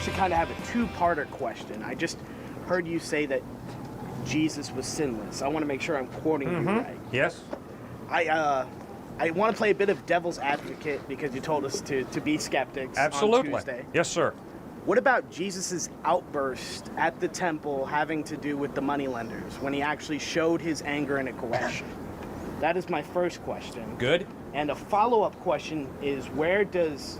actually kind of have a two-parter question. I just heard you say that Jesus was sinless. I want to make sure I'm quoting you right. Yes. I want to play a bit of devil's advocate because you told us to be skeptics Absolutely. on Tuesday. Yes, sir. What about Jesus' outburst at the temple having to do with the moneylenders when he actually showed his anger and aggression? That is my first question. Good. And a follow-up question is, where does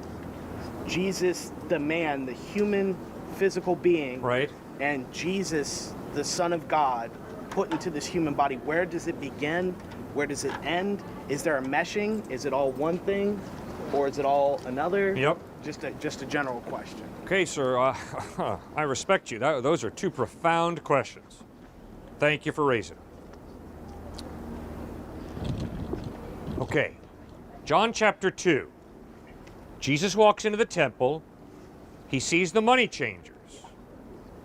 Jesus, the man, the human physical being, Right. and Jesus, the Son of God, put into this human body, where does it begin? Where does it end? Is there a meshing? Is it all one thing? Or is it all another? Yep. Just a general question. Okay, sir. I respect you. Those are two profound questions. Thank you for raising them. Okay. John chapter 2. Jesus walks into the temple. He sees the money changers.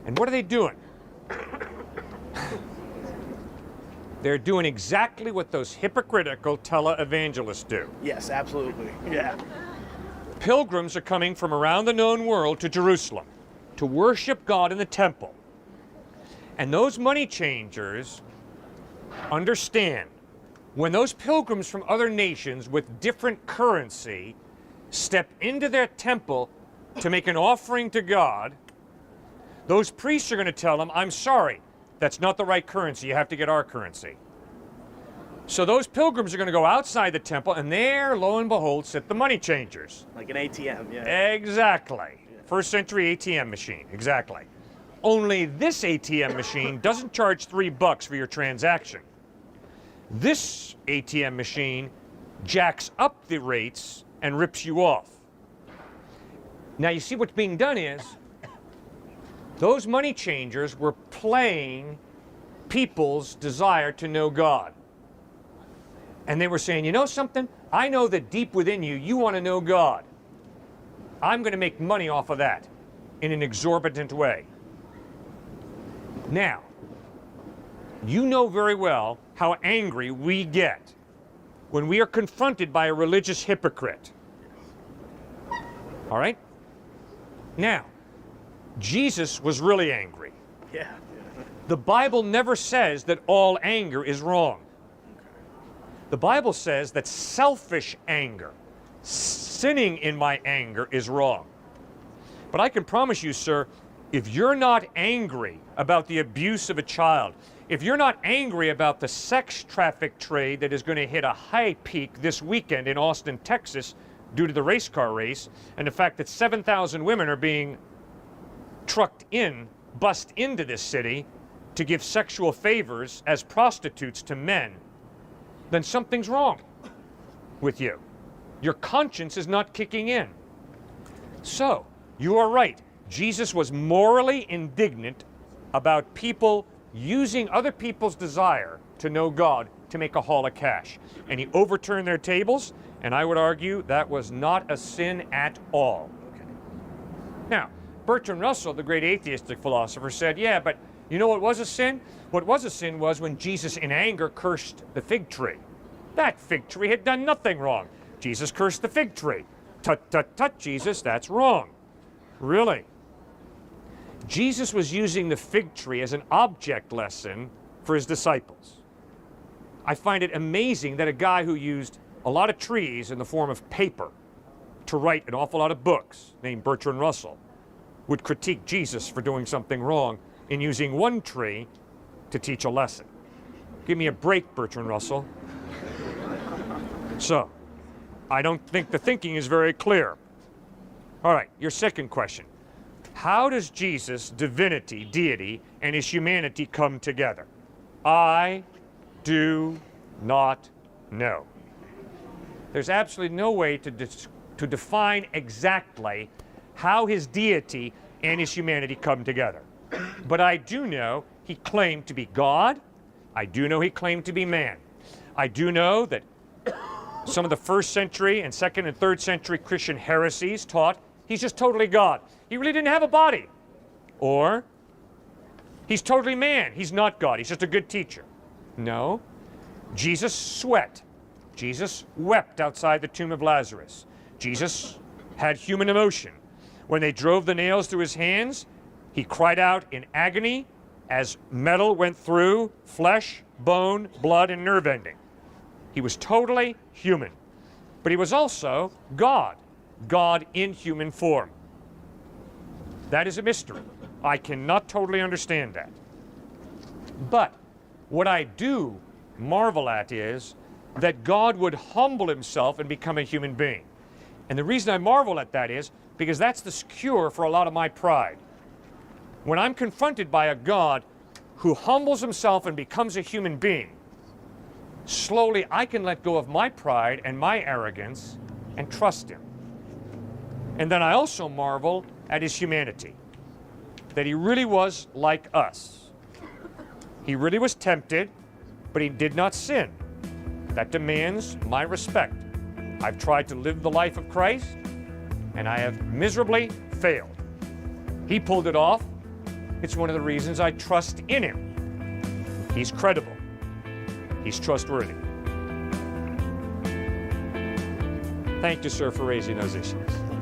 And what are they doing? They're doing exactly what those hypocritical televangelists do. Yes, absolutely. Yeah. Pilgrims are coming from around the known world to Jerusalem to worship God in the temple. And those money changers understand when those pilgrims from other nations with different currency step into their temple to make an offering to God, those priests are going to tell them, I'm sorry, that's not the right currency. You have to get our currency. So those pilgrims are going to go outside the temple, and there, lo and behold, sit the money changers. Like an ATM, yeah. Exactly. First century ATM machine, exactly. Only this ATM machine doesn't charge $3 for your transaction. This ATM machine jacks up the rates and rips you off. Now you see what's being done is, those money changers were playing people's desire to know God. And they were saying, you know something? I know that deep within you, you want to know God. I'm going to make money off of that in an exorbitant way. Now, you know very well how angry we get when we are confronted by a religious hypocrite. All right? Now, Jesus was really angry. Yeah. The Bible never says that all anger is wrong. The Bible says that selfish anger, sinning in my anger, is wrong. But I can promise you, sir, if you're not angry about the abuse of a child, if you're not angry about the sex traffic trade that is going to hit a high peak this weekend in Austin, Texas, due to the race car race, and the fact that 7,000 women are being bussed into this city to give sexual favors as prostitutes to men, then something's wrong with you. Your conscience is not kicking in. So, you are right. Jesus was morally indignant about people using other people's desire to know God to make a haul of cash. And he overturned their tables, and I would argue that was not a sin at all. Okay. Now, Bertrand Russell, the great atheistic philosopher, said, yeah, but you know what was a sin? What was a sin was when Jesus, in anger, cursed the fig tree. That fig tree had done nothing wrong. Jesus cursed the fig tree. Tut, tut, tut, Jesus, that's wrong. Really? Jesus was using the fig tree as an object lesson for his disciples. I find it amazing that a guy who used a lot of trees in the form of paper to write an awful lot of books, named Bertrand Russell, would critique Jesus for doing something wrong in using one tree to teach a lesson. Give me a break, Bertrand Russell. So, I don't think the thinking is very clear. All right, your second question. How does Jesus' divinity, deity, and his humanity come together? I do not know. There's absolutely no way to define exactly how his deity and his humanity come together. But I do know he claimed to be God. I do know he claimed to be man. I do know that some of the first century and second and third century Christian heresies taught he's just totally God. He really didn't have a body. Or he's totally man. He's not God. He's just a good teacher. No. Jesus sweat. Jesus wept outside the tomb of Lazarus. Jesus had human emotion. When they drove the nails through his hands, he cried out in agony as metal went through flesh, bone, blood, and nerve ending. He was totally human. But he was also God, God in human form. That is a mystery. I cannot totally understand that. But what I do marvel at is that God would humble himself and become a human being. And the reason I marvel at that is because that's the cure for a lot of my pride. When I'm confronted by a God who humbles himself and becomes a human being, slowly I can let go of my pride and my arrogance and trust him. And then I also marvel at his humanity, that he really was like us. He really was tempted, but he did not sin. That demands my respect. I've tried to live the life of Christ, and I have miserably failed. He pulled it off. It's one of the reasons I trust in him. He's credible. He's trustworthy. Thank you, sir, for raising those issues.